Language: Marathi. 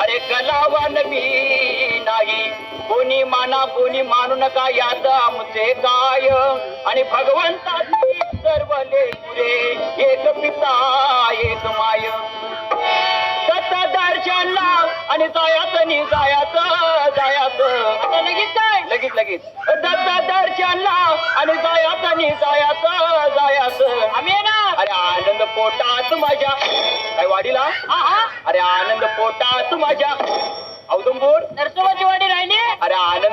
अरे कलावान मी नाही, कोणी माना कोणी मानू नका, यात आमचे काय. आणि भगवंताची सर्व लेकुरे, एक पिता एक माय. दत्त दर्शन लाव आणि जायाचं नि जायाचं जायाचं लगेच काय लगेच लगेच. दत्त दर्शन लाव आणि जायाचं नि जायाचं जायाचं. आम्ही येणार. अरे आनंद पोटात माझ्या. काय वाडीला? अरे आनंद पोटात माझ्या. औदुंबूर नरसोबाची वाडी राहिली. अरे आनंद